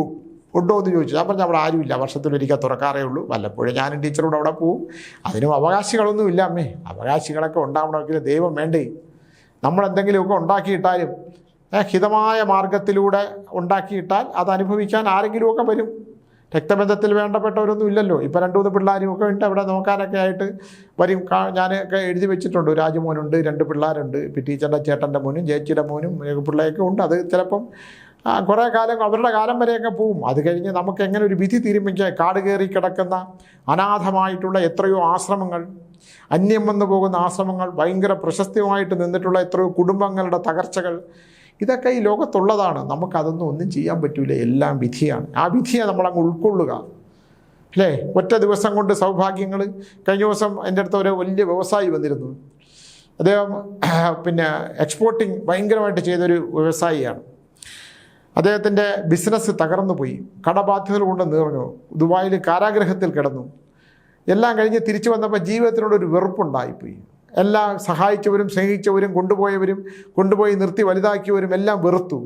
ഉണ്ടോ എന്ന് ചോദിച്ചു. ഞാൻ പറഞ്ഞു അവിടെ ആരുമില്ല, വർഷത്തിലൊരിക്കൽ തുറക്കാറേ ഉള്ളൂ, വല്ലപ്പോഴും ഞാനും ടീച്ചറോട് അവിടെ പോവും. അതിനും അവകാശികളൊന്നും ഇല്ല അമ്മേ. അവകാശികളൊക്കെ ഉണ്ടാവണമെങ്കിൽ ദൈവം വേണ്ടേ? നമ്മളെന്തെങ്കിലുമൊക്കെ ഉണ്ടാക്കിയിട്ടാലും ഹിതമായ മാർഗത്തിലൂടെ ഉണ്ടാക്കിയിട്ടാൽ അത് അനുഭവിക്കാൻ ആരെങ്കിലുമൊക്കെ വരും. രക്തബന്ധത്തിൽ വേണ്ടപ്പെട്ടവരൊന്നും ഇല്ലല്ലോ. ഇപ്പോൾ 2-3 പിള്ളേരും ഒക്കെ ഉണ്ട് അവിടെ നോക്കാനൊക്കെ ആയിട്ട് വരും. ഞാനൊക്കെ എഴുതി വെച്ചിട്ടുണ്ട്. രാജുമോനുണ്ട്, 2 പിള്ളേരുണ്ട്, ടീച്ചറിൻ്റെ ചേട്ടൻ്റെ മോനും ചേച്ചിയുടെ മോനും പിള്ളേരൊക്കെ ഉണ്ട്. അത് ചിലപ്പം കുറേ കാലം അവരുടെ കാലം വരെയൊക്കെ പോവും. അത് കഴിഞ്ഞ് നമുക്ക് എങ്ങനെ ഒരു വിധി തീരുമാനിക്കാൻ? കാട് കയറി കിടക്കുന്ന അനാഥമായിട്ടുള്ള എത്രയോ ആശ്രമങ്ങൾ, അന്യം വന്നു പോകുന്ന ആശ്രമങ്ങൾ, ഭയങ്കര പ്രശസ്തമായിട്ട് നിന്നിട്ടുള്ള എത്രയോ കുടുംബങ്ങളുടെ തകർച്ചകൾ, ഇതൊക്കെ ഈ ലോകത്തുള്ളതാണ്. നമുക്കതൊന്നും ഒന്നും ചെയ്യാൻ പറ്റില്ല. എല്ലാം വിധിയാണ്. ആ വിധിയെ നമ്മളങ്ങ് ഉൾക്കൊള്ളുക അല്ലേ? ഒറ്റ ദിവസം കൊണ്ട് സൗഭാഗ്യങ്ങൾ. കഴിഞ്ഞ ദിവസം എൻ്റെ അടുത്ത് ഒരു വലിയ വ്യവസായി വന്നിരുന്നു. അദ്ദേഹം പിന്നെ എക്സ്പോർട്ടിങ് ഭയങ്കരമായിട്ട് ചെയ്തൊരു വ്യവസായിയാണ്. അദ്ദേഹത്തിൻ്റെ ബിസിനസ് തകർന്നു പോയി, കടബാധ്യതകൾ കൊണ്ട് നിറഞ്ഞു, ദുബായിൽ കാരാഗ്രഹത്തിൽ കിടന്നു. എല്ലാം കഴിഞ്ഞ് തിരിച്ചു വന്നപ്പോൾ ജീവിതത്തിനോടൊരു വെറുപ്പുണ്ടായിപ്പോയി. എല്ലാം സഹായിച്ചവരും സ്നേഹിച്ചവരും കൊണ്ടുപോയി നിർത്തി വലുതാക്കിയവരും എല്ലാം വെറുത്തു.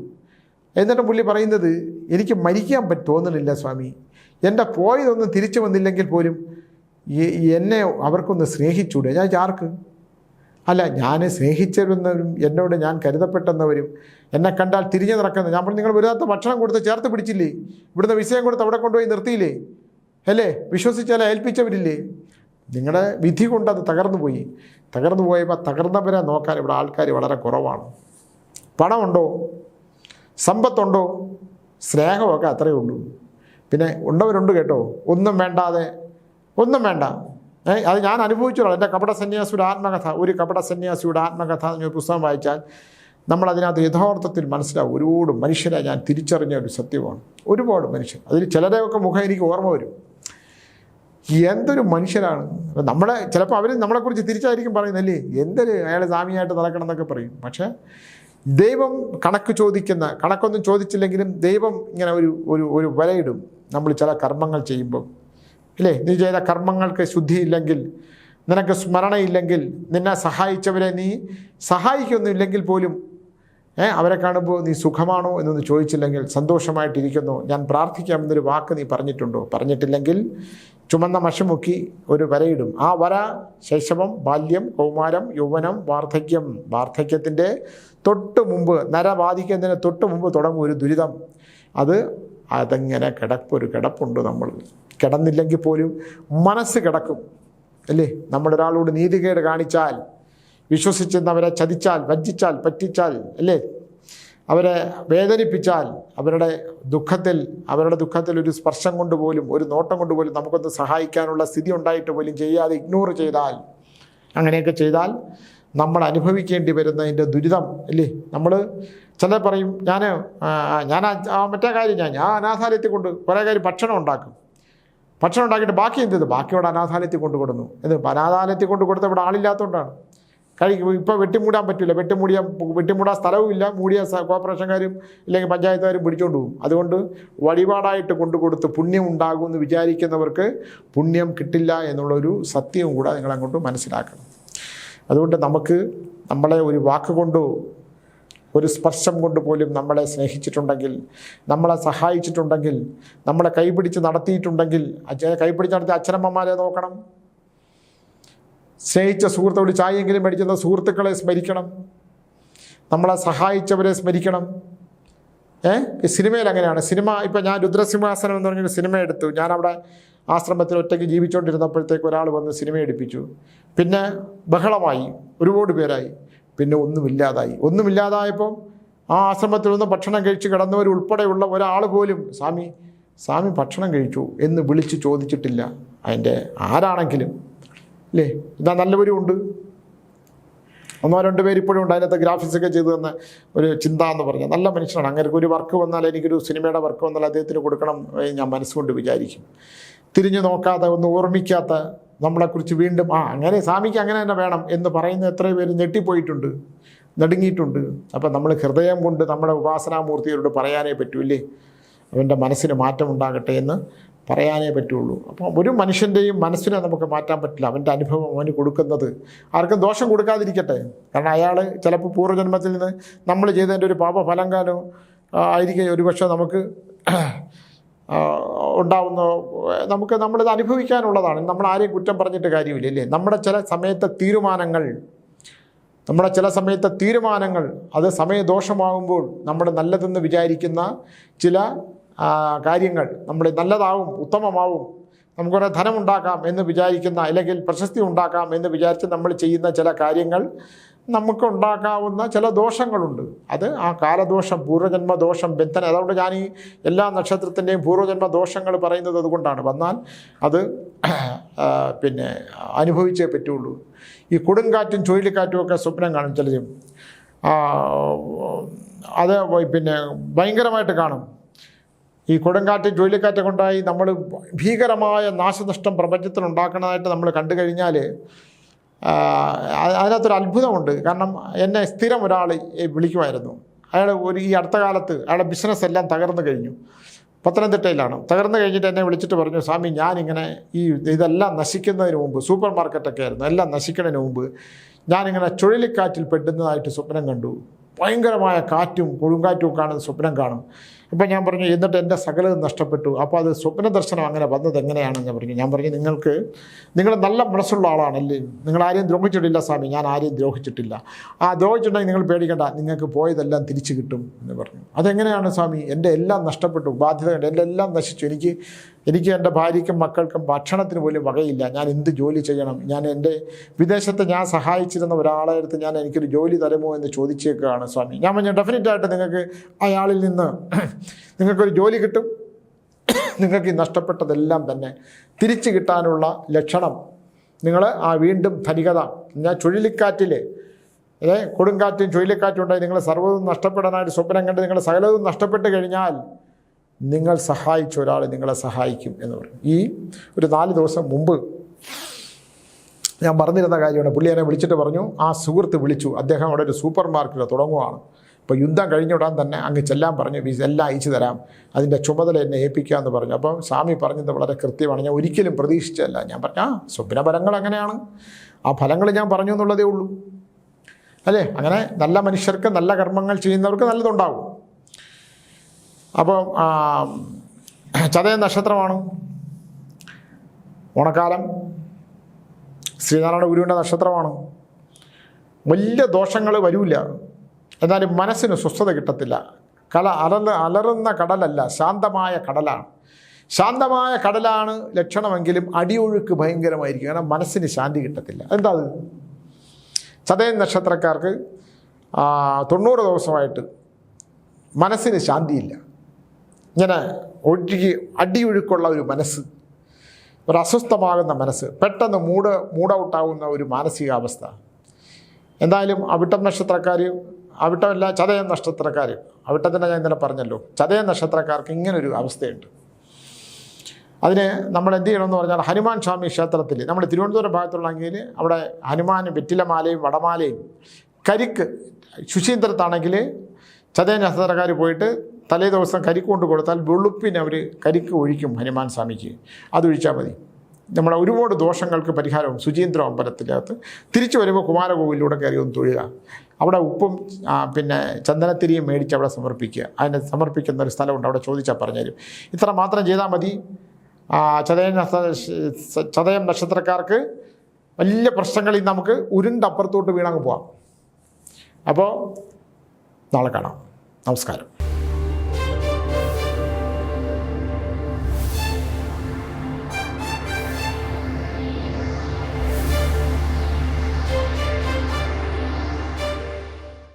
എന്നിട്ട് പുള്ളി പറയുന്നത്, എനിക്ക് മരിക്കാൻ തോന്നുന്നില്ല സ്വാമി, എൻ്റെ പോയതൊന്നും തിരിച്ചു വന്നില്ലെങ്കിൽ പോലും എന്നെ അവർക്കൊന്ന് സ്നേഹിച്ചൂടെ? ഞാൻ ആർക്ക്? അല്ല, ഞാൻ സ്നേഹിച്ചിരുന്നവരും എന്നോട് ഞാൻ കരുതപ്പെട്ടെന്നവരും എന്നെ കണ്ടാൽ തിരിഞ്ഞു നടക്കുന്നത്. ഞാൻ പറഞ്ഞു, നിങ്ങൾ വരാത്ത ഭക്ഷണം കൊടുത്ത് ചേർത്ത് പിടിച്ചില്ലേ? ഇവിടുന്ന് വിഷയം കൊടുത്ത് അവിടെ കൊണ്ടുപോയി നിർത്തിയില്ലേ? അല്ലേ? വിശ്വസിച്ചാൽ ഏൽപ്പിച്ചവരില്ലേ? നിങ്ങളുടെ വിധി കൊണ്ട് അത് തകർന്നു പോയപ്പോൾ തകർന്നവരെ നോക്കാൻ ഇവിടെ ആൾക്കാർ വളരെ കുറവാണ്. പണമുണ്ടോ? സമ്പത്തുണ്ടോ? സ്നേഹമൊക്കെ അത്രയേ ഉള്ളൂ. പിന്നെ ഉണ്ടവരുണ്ട് കേട്ടോ, ഒന്നും വേണ്ട. അത് ഞാൻ അനുഭവിച്ചോളാം. എൻ്റെ കപട സന്യാസിയുടെ ആത്മകഥ, ഒരു കപട സന്യാസിയുടെ ആത്മകഥ എന്നൊരു പുസ്തകം വായിച്ചാൽ നമ്മളതിനകത്ത് യഥാർത്ഥത്തിൽ മനസ്സിലാവും. ഒരുപാട് മനുഷ്യരെ ഞാൻ തിരിച്ചറിഞ്ഞ ഒരു സത്യമാണ്. ഒരുപാട് മനുഷ്യർ, അതിൽ ചിലരെയൊക്കെ മുഖം എനിക്ക് ഓർമ്മ വരും. എന്തൊരു മനുഷ്യരാണ്. ചിലപ്പോൾ അവർ നമ്മളെക്കുറിച്ച് തിരിച്ചായിരിക്കും പറയുന്നല്ലേ, എന്തൊരു അയാൾ സ്വാമിയായിട്ട് നടക്കണം എന്നൊക്കെ പറയും. പക്ഷേ ദൈവം കണക്കൊന്നും ചോദിച്ചില്ലെങ്കിലും ദൈവം ഇങ്ങനെ ഒരു വിലയിടും. നമ്മൾ ചില കർമ്മങ്ങൾ ചെയ്യുമ്പോൾ അല്ലേ, നീ ചെയ്ത കർമ്മങ്ങൾക്ക് ശുദ്ധിയില്ലെങ്കിൽ, നിനക്ക് സ്മരണയില്ലെങ്കിൽ, നിന്നെ സഹായിച്ചവരെ നീ സഹായിക്കൊന്നുമില്ലെങ്കിൽ പോലും അവരെ കാണുമ്പോൾ നീ സുഖമാണോ എന്നൊന്ന് ചോദിച്ചില്ലെങ്കിൽ, സന്തോഷമായിട്ടിരിക്കുന്നു, ഞാൻ പ്രാർത്ഥിക്കാമെന്നൊരു വാക്ക് നീ പറഞ്ഞിട്ടുണ്ടോ? പറഞ്ഞിട്ടില്ലെങ്കിൽ ചുമന്ന മഷമുക്കി ഒരു വരയിടും. ആ വര ശൈശവം, ബാല്യം, കൗമാരം, യൗവനം, വാർദ്ധക്യം. വാർദ്ധക്യത്തിൻ്റെ തൊട്ട് മുമ്പ്, നര ബാധിക്കുന്നതിന് തൊട്ട് മുമ്പ് തുടങ്ങും ഒരു ദുരിതം. അതങ്ങനെ കിടപ്പുണ്ട്. നമ്മൾ കിടന്നില്ലെങ്കിൽ പോലും മനസ്സ് കിടക്കും അല്ലേ? നമ്മളൊരാളോട് നീതികേട് കാണിച്ചാൽ, വിശ്വസിച്ചെന്നവരെ ചതിച്ചാൽ, വഞ്ചിച്ചാൽ, പറ്റിച്ചാൽ അല്ലേ, അവരെ വേദനിപ്പിച്ചാൽ, അവരുടെ ദുഃഖത്തിൽ ഒരു സ്പർശം കൊണ്ടുപോലും, ഒരു നോട്ടം കൊണ്ടുപോലും നമുക്കൊന്ന് സഹായിക്കാനുള്ള സ്ഥിതി ഉണ്ടായിട്ട് പോലും ചെയ്യാതെ ഇഗ്നോർ ചെയ്താൽ, അങ്ങനെയൊക്കെ ചെയ്താൽ നമ്മൾ അനുഭവിക്കേണ്ടി വരുന്നതിൻ്റെ ദുരിതം അല്ലേ? നമ്മൾ ചിലർ പറയും, ഞാൻ മറ്റേ കാര്യം ഞാൻ അനാഥാലയത്തിൽ കൊണ്ട് കുറേ കാര്യം ഭക്ഷണം ഉണ്ടാക്കിയിട്ട് ബാക്കി എന്ത് ചെയ്തു? ബാക്കിയോടെ അനാഥാലയത്തിൽ കൊണ്ട് കൊടുന്നു. അനാഥാലയത്തിൽ കൊണ്ട് കൊടുത്ത ഇവിടെ ആളില്ലാത്തതുകൊണ്ടാണ്. ഇപ്പോൾ വെട്ടിമൂടാൻ പറ്റില്ല, വെട്ടിമൂടാൻ സ്ഥലവും ഇല്ല, മൂടിയ കോർപ്പറേഷൻകാരും ഇല്ലെങ്കിൽ പഞ്ചായത്തുകാരും പിടിച്ചുകൊണ്ട് പോകും. അതുകൊണ്ട് വഴിപാടായിട്ട് കൊണ്ടുകൊടുത്ത് പുണ്യം ഉണ്ടാകുമെന്ന് വിചാരിക്കുന്നവർക്ക് പുണ്യം കിട്ടില്ല എന്നുള്ളൊരു സത്യവും കൂടെ നിങ്ങളങ്ങോട്ട് മനസ്സിലാക്കണം. അതുകൊണ്ട് നമ്മളെ ഒരു വാക്കുകൊണ്ടോ ഒരു സ്പർശം കൊണ്ട് പോലും നമ്മളെ സ്നേഹിച്ചിട്ടുണ്ടെങ്കിൽ, നമ്മളെ സഹായിച്ചിട്ടുണ്ടെങ്കിൽ, നമ്മളെ കൈപിടിച്ച് നടത്തിയിട്ടുണ്ടെങ്കിൽ, കൈപിടിച്ച് നടത്തിയ അച്ഛനമ്മമാരെ നോക്കണം. സ്നേഹിച്ച സുഹൃത്തോട് ചായയെങ്കിലും മേടിക്കുന്ന സുഹൃത്തുക്കളെ സ്മരിക്കണം. നമ്മളെ സഹായിച്ചവരെ സ്മരിക്കണം. സിനിമയിൽ അങ്ങനെയാണ്. സിനിമ ഇപ്പം ഞാൻ രുദ്രസിംഹാസനം എന്ന് പറഞ്ഞൊരു സിനിമ എടുത്തു. ഞാനവിടെ ആശ്രമത്തിൽ ഒറ്റയ്ക്ക് ജീവിച്ചുകൊണ്ടിരുന്നപ്പോഴത്തേക്ക് ഒരാൾ വന്ന് സിനിമ എടുപ്പിച്ചു. പിന്നെ ബഹളമായി, ഒരുപാട് പേരായി. പിന്നെ ഒന്നുമില്ലാതായപ്പോൾ ആ ആശ്രമത്തിൽ നിന്ന് ഭക്ഷണം കഴിച്ച് കിടന്നവരുൾപ്പെടെയുള്ള ഒരാൾ പോലും സ്വാമി ഭക്ഷണം കഴിച്ചു എന്ന് വിളിച്ച് ചോദിച്ചിട്ടില്ല. അതിൻ്റെ ആരാണെങ്കിലും അല്ലേ, ഇതാ നല്ലവരും ഉണ്ട്, 1-2 പേര് ഇപ്പോഴും ഉണ്ട്. അതിനകത്ത് ഗ്രാഫിക്സൊക്കെ ചെയ്തു തന്ന ഒരു ചിന്ത എന്ന് പറഞ്ഞാൽ നല്ല മനുഷ്യനാണ്. അങ്ങനെ ഒരു വർക്ക് വന്നാൽ, എനിക്കൊരു സിനിമയുടെ വർക്ക് വന്നാൽ അദ്ദേഹത്തിന് കൊടുക്കണം ഞാൻ മനസ്സുകൊണ്ട് വിചാരിക്കും. തിരിഞ്ഞു നോക്കാതെ, ഒന്നും ഓർമ്മിക്കാത്ത, നമ്മളെക്കുറിച്ച് വീണ്ടും അങ്ങനെ സ്വാമിക്ക് അങ്ങനെ തന്നെ വേണം എന്ന് പറയുന്ന എത്രയോ പേര് ഞെട്ടിപ്പോയിട്ടുണ്ട്, നടുങ്ങിയിട്ടുണ്ട്. അപ്പം നമ്മൾ ഹൃദയം കൊണ്ട് നമ്മുടെ ഉപാസനാമൂർത്തിയോട് പറയാനേ പറ്റൂല്ലേ, അവൻ്റെ മനസ്സിന് മാറ്റമുണ്ടാകട്ടെ എന്ന് പറയാനേ പറ്റുള്ളൂ. അപ്പം ഒരു മനുഷ്യൻ്റെയും മനസ്സിനെ നമുക്ക് മാറ്റാൻ പറ്റില്ല. അവൻ്റെ അനുഭവം അവന് കൊടുക്കുന്നത് ആർക്കും ദോഷം കൊടുക്കാതിരിക്കട്ടെ. കാരണം അയാൾ ചിലപ്പോൾ പൂർവ്വജന്മത്തിൽ നിന്ന് നമ്മൾ ചെയ്തതിൻ്റെ ഒരു പാപഫലങ്കാലോ ആയിരിക്കും ഒരുപക്ഷെ നമുക്ക് ഉണ്ടാവുന്ന, നമ്മളിത് അനുഭവിക്കാനുള്ളതാണ്. നമ്മൾ ആരെയും കുറ്റം പറഞ്ഞിട്ട് കാര്യമില്ല, അല്ലേ? നമ്മുടെ ചില സമയത്തെ തീരുമാനങ്ങൾ അത് സമയദോഷമാകുമ്പോൾ നമ്മൾ നല്ലതെന്ന് വിചാരിക്കുന്ന ചില കാര്യങ്ങൾ നമ്മൾ നല്ലതാവും, ഉത്തമമാവും, നമുക്ക് കുറേ ധനമുണ്ടാക്കാം എന്ന് വിചാരിക്കുന്ന, അല്ലെങ്കിൽ പ്രശസ്തി ഉണ്ടാക്കാം എന്ന് വിചാരിച്ച് നമ്മൾ ചെയ്യുന്ന ചില കാര്യങ്ങൾ നമുക്ക് ഉണ്ടാക്കാവുന്ന ചില ദോഷങ്ങളുണ്ട്. അത് ആ കാലദോഷം, പൂർവ്വജന്മ ദോഷം, ബന്ധന. അതുകൊണ്ട് ഞാൻ ഈ എല്ലാ നക്ഷത്രത്തിൻ്റെയും പൂർവ്വജന്മ ദോഷങ്ങൾ പറയുന്നത് അതുകൊണ്ടാണ്. വന്നാൽ അത് പിന്നെ അനുഭവിച്ചേ പറ്റുള്ളൂ. ഈ കൊടുങ്കാറ്റും ചുഴലിക്കാറ്റും ഒക്കെ സ്വപ്നം കാണും ചിലരും. അത് പിന്നെ ഭയങ്കരമായിട്ട് കാണും. ഈ കൊടുങ്കാറ്റും ചുഴലിക്കാറ്റും കൊണ്ടായി നമ്മൾ ഭീകരമായ നാശനഷ്ടം പ്രപഞ്ചത്തിൽ ഉണ്ടാക്കണതായിട്ട് നമ്മൾ കണ്ടു കഴിഞ്ഞാൽ അതിനകത്തൊരു അത്ഭുതമുണ്ട്. കാരണം എന്നെ സ്ഥിരം ഒരാൾ വിളിക്കുമായിരുന്നു. അയാൾ ഈ അടുത്ത കാലത്ത് അയാളുടെ ബിസിനസ് എല്ലാം തകർന്നു കഴിഞ്ഞു. പത്തനംതിട്ടയിലാണ്. തകർന്നു കഴിഞ്ഞിട്ട് എന്നെ വിളിച്ചിട്ട് പറഞ്ഞു, സ്വാമി ഞാനിങ്ങനെ ഇതെല്ലാം നശിക്കുന്നതിന് മുമ്പ്, സൂപ്പർ മാർക്കറ്റൊക്കെ ആയിരുന്നു, എല്ലാം നശിക്കുന്നതിന് മുമ്പ് ഞാനിങ്ങനെ ചുഴലിക്കാറ്റിൽ പെടുന്നതായിട്ട് സ്വപ്നം കണ്ടു. ഭയങ്കരമായ കാറ്റും കൊടുങ്കാറ്റും കാണുന്ന സ്വപ്നം കാണും. അപ്പം ഞാൻ പറഞ്ഞു, എന്നിട്ട് എൻ്റെ സകലതും നഷ്ടപ്പെട്ടു. അപ്പോൾ അത് സ്വപ്ന ദർശനം അങ്ങനെ വന്നത് എങ്ങനെയാണെന്ന് ഞാൻ പറഞ്ഞു നിങ്ങൾ നല്ല മനസ്സുള്ള ആളാണല്ലേ, നിങ്ങൾ ആരെയും ദ്രോഹിച്ചിട്ടില്ല സ്വാമി. ഞാൻ ആരെയും ദ്രോഹിച്ചിട്ടില്ല. ദ്രോഹിച്ചിട്ടുണ്ടെങ്കിൽ നിങ്ങൾ പേടിക്കണ്ട, നിങ്ങൾക്ക് പോയതെല്ലാം തിരിച്ചു കിട്ടും എന്ന് പറഞ്ഞു. അതെങ്ങനെയാണ് സ്വാമി? എൻ്റെ എല്ലാം നഷ്ടപ്പെട്ടു, ബാധ്യതകൾ എൻ്റെ എല്ലാം നശിച്ചു. എനിക്ക് എൻ്റെ ഭാര്യയ്ക്കും മക്കൾക്കും ഭക്ഷണത്തിന് പോലും വകയില്ല. ഞാൻ എന്ത് ജോലി ചെയ്യണം? ഞാൻ എൻ്റെ വിദേശത്ത് ഞാൻ സഹായിച്ചിരുന്ന ഒരാളെ അടുത്ത് എനിക്കൊരു ജോലി തരുമോ എന്ന് ചോദിച്ചേക്കുകയാണ് സ്വാമി. ഞാൻ പറഞ്ഞു, ഡെഫിനറ്റായിട്ട് നിങ്ങൾക്ക് അയാളിൽ നിന്ന് നിങ്ങൾക്കൊരു ജോലി കിട്ടും. നിങ്ങൾക്ക് ഈ നഷ്ടപ്പെട്ടതെല്ലാം തന്നെ തിരിച്ചു കിട്ടാനുള്ള ലക്ഷണം നിങ്ങൾ വീണ്ടും ധനികത. ഞാൻ ചുഴലിക്കാറ്റിൽ കൊടുങ്കാറ്റും ചുഴലിക്കാറ്റും ഉണ്ടായി നിങ്ങൾ സർവ്വതും നഷ്ടപ്പെടാനായിട്ട് സ്വപ്നം കണ്ട് നിങ്ങൾ സകലതും നഷ്ടപ്പെട്ട് കഴിഞ്ഞാൽ നിങ്ങൾ സഹായിച്ച ഒരാൾ നിങ്ങളെ സഹായിക്കും എന്ന് പറഞ്ഞു. ഈ ഒരു 4 ദിവസം മുമ്പ് ഞാൻ പറഞ്ഞിരുന്ന കാര്യമാണ്. പുള്ളി എന്നെ വിളിച്ചിട്ട് പറഞ്ഞു, ആ സുഹൃത്ത് വിളിച്ചു, അദ്ദേഹം അവിടെ ഒരു സൂപ്പർ മാർക്കറ്റ് തുടങ്ങുവാണ്. അപ്പോൾ യുദ്ധം കഴിഞ്ഞുവിടാൻ തന്നെ അങ്ങ് ചെല്ലാൻ പറഞ്ഞു, എല്ലാം അയച്ചു തരാം, അതിൻ്റെ ചുമതല എന്നെ ഏൽപ്പിക്കാമെന്ന് പറഞ്ഞു. അപ്പം സ്വാമി പറഞ്ഞത് വളരെ കൃത്യമാണ്. ഞാൻ ഒരിക്കലും പ്രതീക്ഷിച്ചല്ല. ഞാൻ പറഞ്ഞു, സ്വപ്നഫലങ്ങൾ അങ്ങനെയാണ്, ആ ഫലങ്ങൾ ഞാൻ പറഞ്ഞു എന്നുള്ളതേ ഉള്ളൂ, അല്ലേ? അങ്ങനെ നല്ല മനുഷ്യർക്ക്, നല്ല കർമ്മങ്ങൾ ചെയ്യുന്നവർക്ക് നല്ലതുണ്ടാകും. അപ്പം ചതയ നക്ഷത്രമാണ്, ഓണക്കാലം, ശ്രീനാരായണ ഗുരുവിൻ്റെ നക്ഷത്രമാണ്. വലിയ ദോഷങ്ങൾ വരില്ല, എന്നാലും മനസ്സിന് സ്വസ്ഥത കിട്ടത്തില്ല. അലറുന്ന കടലല്ല, ശാന്തമായ കടലാണ്. ശാന്തമായ കടലാണ് ലക്ഷണമെങ്കിലും അടിയൊഴുക്ക് ഭയങ്കരമായിരിക്കും. കാരണം മനസ്സിന് ശാന്തി കിട്ടത്തില്ല. എന്താ അത്? ചതയൻ നക്ഷത്രക്കാർക്ക് 90 ദിവസമായിട്ട് മനസ്സിന് ശാന്തിയില്ല. ഇങ്ങനെ അടിയൊഴുക്കുള്ള ഒരു മനസ്സ്, ഒരു അസ്വസ്ഥമാകുന്ന മനസ്സ്, പെട്ടെന്ന് മൂഡ് ഔട്ടാവുന്ന ഒരു മാനസികാവസ്ഥ. എന്തായാലും അവിട്ടം നക്ഷത്രക്കാർ, അവിട്ടമല്ല ചതയൻ നക്ഷത്രക്കാർ, അവിട്ടത്തിൻ്റെ ഞാൻ ഇന്നലെ പറഞ്ഞല്ലോ, ചതയൻ നക്ഷത്രക്കാർക്ക് ഇങ്ങനൊരു അവസ്ഥയുണ്ട്. അതിന് നമ്മൾ എന്ത് ചെയ്യണമെന്ന് പറഞ്ഞാൽ ഹനുമാൻ സ്വാമി ക്ഷേത്രത്തിൽ നമ്മൾ തിരുവനന്തപുരം ഭാഗത്തുള്ളെങ്കിൽ അവിടെ ഹനുമാൻ വെറ്റിലമാലയും വടമാലയും കരിക്ക് ശുചീന്ദ്രത്താണെങ്കിൽ ചതയ നക്ഷത്രക്കാർ പോയിട്ട് തലേ ദിവസം കരിക്ക് കൊണ്ട് കൊടുത്താൽ വെളുപ്പിന് അവർ കരിക്ക് ഒഴിക്കും ഹനുമാൻ സ്വാമിക്ക്, അതൊഴിച്ചാൽ മതി. നമ്മളെ ഒരുപാട് ദോഷങ്ങൾക്ക് പരിഹാരവും. ശുചീന്ദ്ര അമ്പലത്തിനകത്ത് തിരിച്ചു വരുമ്പോൾ കുമാരകോവിലൂടെ കയറി ഒന്ന് തൊഴുക. അവിടെ ഉപ്പും പിന്നെ ചന്ദനത്തിരിയും മേടിച്ച് അവിടെ സമർപ്പിക്കുക. അതിന് സമർപ്പിക്കുന്ന ഒരു സ്ഥലമുണ്ട്, അവിടെ ചോദിച്ചാൽ പറഞ്ഞുതരും. ഇത്ര മാത്രം ചെയ്താൽ മതി. ചതയം നക്ഷത്രക്കാർക്ക് വലിയ പ്രശ്നങ്ങളിൽ നമുക്ക് ഉരുണ്ടപ്പുറത്തോട്ട് വീണങ്ങ് പോവാം. അപ്പോൾ നാളെ കാണാം. നമസ്കാരം.